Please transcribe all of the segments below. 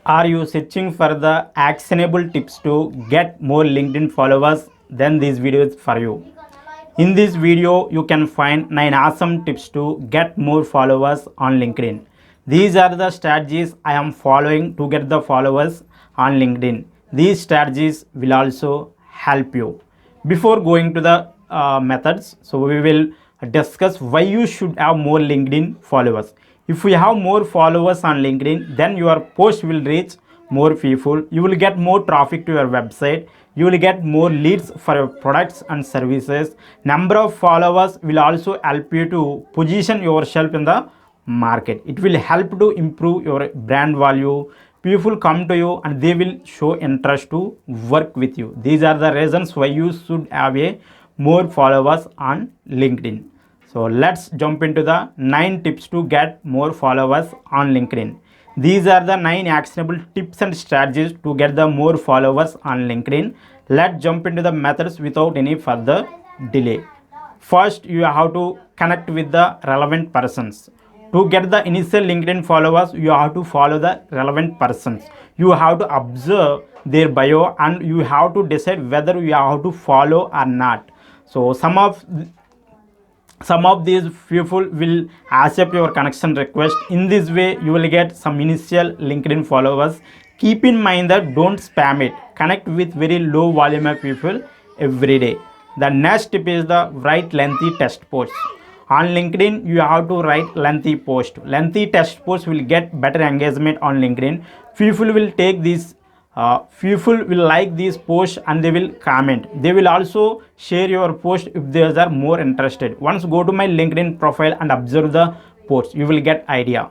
Are you searching for the actionable tips to get more LinkedIn followers? Then this video is for you. In this video, you can find 9 awesome tips to get more followers on LinkedIn. These are the strategies I am following to get the followers on LinkedIn. These strategies will also help you. Before going to the methods, so we will discuss why you should have more LinkedIn followers. If you have more followers on LinkedIn, then your post will reach more people. You will get more traffic to your website. You will get more leads for your products and services. Number of followers will also help you to position yourself in the market. It will help to improve your brand value. People come to you and they will show interest to work with you. These are the reasons why you should have a more followers on LinkedIn. So let's jump into the 9 tips to get more followers on LinkedIn. These are the 9 actionable tips and strategies to get the more followers on LinkedIn. Let's jump into the methods without any further delay. First, you have to connect with the relevant persons. To get the initial LinkedIn followers, you have to follow the relevant persons. You have to observe their bio and you have to decide whether you have to follow or not. So some of these people will accept your connection request. In this way you will get some initial LinkedIn followers. Keep in mind that don't spam it. Connect with very low volume of people every day. The next tip is the write lengthy text posts. On LinkedIn you have to write lengthy post. Lengthy text posts will get better engagement on LinkedIn. People will take these people will like these posts and they will comment. They will also share your post if they are more interested. Once go to my LinkedIn profile and observe the posts, you will get idea.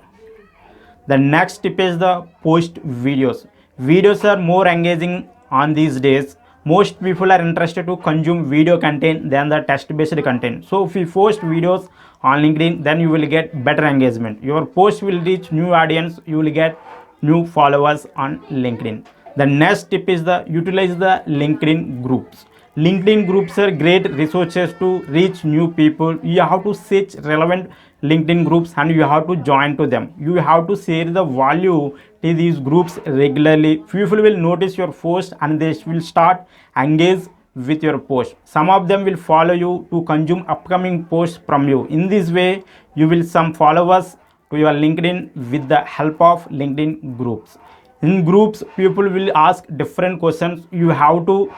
The next tip is the post videos. Videos are more engaging on these days. Most people are interested to consume video content than the text based content. So if you post videos on LinkedIn, then you will get better engagement. Your post will reach new audience. You will get new followers on LinkedIn. The next tip is the utilize the LinkedIn groups. LinkedIn groups are great resources to reach new people. You have to search relevant LinkedIn groups and you have to join to them. You have to share the value to these groups regularly. People will notice your post and they will start engage with your post. Some of them will follow you to consume upcoming posts from you. In this way you will some followers to your LinkedIn with the help of LinkedIn groups. In groups people will ask different questions. You have to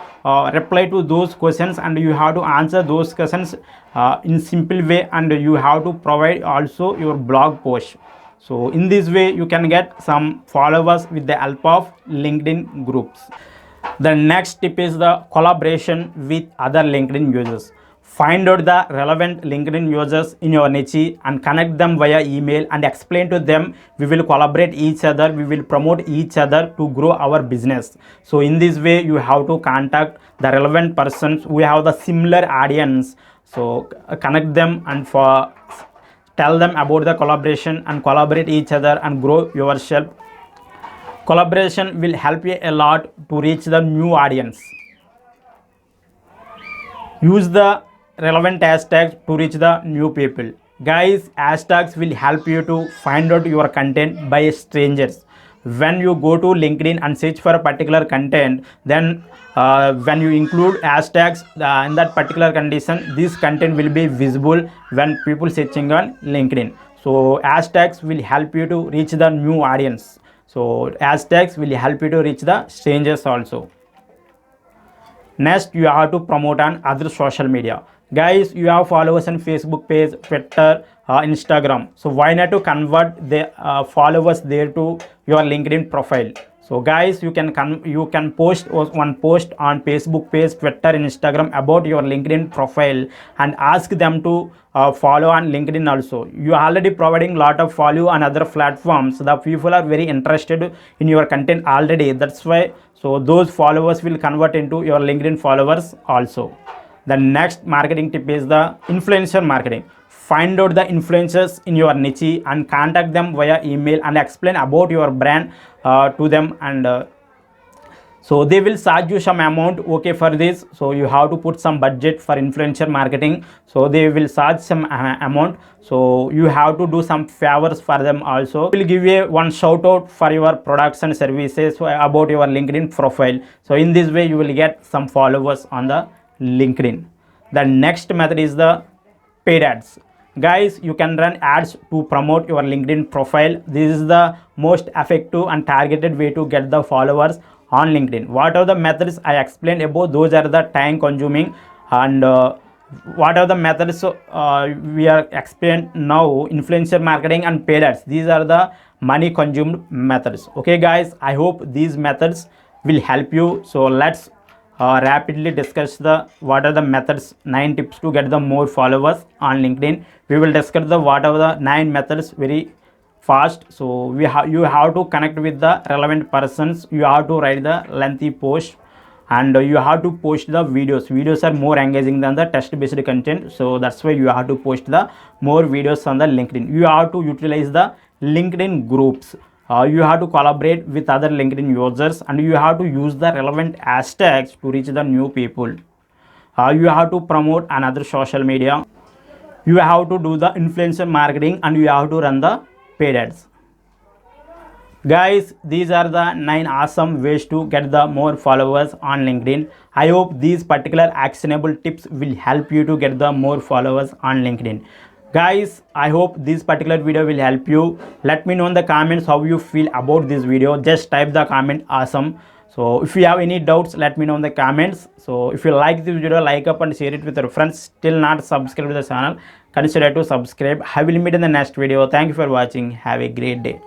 reply to those questions and you have to answer those questions in simple way, and you have to provide also your blog post. So in this way you can get some followers with the help of LinkedIn groups. The next tip is the collaboration with other LinkedIn users. Find out the relevant LinkedIn users in your niche and connect them via email and explain to them. We will collaborate each other. We will promote each other to grow our business. So in this way, you have to contact the relevant persons who have the similar audience. So connect them and tell them about the collaboration and collaborate each other and grow yourself. Collaboration will help you a lot to reach the new audience. Use the relevant hashtags to reach the new people. Guys, hashtags will help you to find out your content by strangers. When you go to LinkedIn and search for a particular content, then when you include hashtags in that particular condition, this content will be visible when people searching on LinkedIn. So hashtags will help you to reach the new audience. So hashtags will help you to reach the strangers also. Next, you have to promote on other social media. Guys, you have followers on Facebook page, Twitter, Instagram. So why not to convert the followers there to your LinkedIn profile? So guys, you can post one post on Facebook page, Twitter, Instagram about your LinkedIn profile and ask them to follow on LinkedIn also. You are already providing lot of follow on other platforms. The people are very interested in your content already. That's why so those followers will convert into your LinkedIn followers also. The next marketing tip is the influencer marketing. Find out the influencers in your niche and contact them via email and explain about your brand to them, and So they will charge you some amount, okay, for this. So you have to put some budget for influencer marketing. So they will charge some amount. So you have to do some favors for them also. Will give you one shout out for your products and services about your LinkedIn profile. So in this way you will get some followers on the LinkedIn. The next method is the paid ads. Guys, you can run ads to promote your LinkedIn profile. This is the most effective and targeted way to get the followers on LinkedIn. What are the methods I explained above? Those are the time consuming, and what are the methods we are explained now? Influencer marketing and paid ads. These are the money consumed methods. Okay guys, I hope these methods will help you. So let's rapidly discuss the what are the methods, 9 tips to get the more followers on LinkedIn. We will discuss the what are the 9 methods very fast. So you have to connect with the relevant persons. You have to write the lengthy post, and you have to post the videos are more engaging than the text based content. So that's why you have to post the more videos on the LinkedIn. You have to utilize the LinkedIn groups. You have to collaborate with other LinkedIn users, and you have to use the relevant hashtags to reach the new people. You have to promote another social media. You have to do the influencer marketing, and you have to run the paid ads. Guys, these are the 9 awesome ways to get the more followers on LinkedIn. I hope these particular actionable tips will help you to get the more followers on LinkedIn. Guys, I hope this particular video will help you. Let me know in the comments how you feel about this video. Just type the comment awesome. So if you have any doubts, let me know in the comments. So if you like this video, like up and share it with your friends. Still not subscribed to the channel, consider to subscribe. I will meet in the next video. Thank you for watching. Have a great day.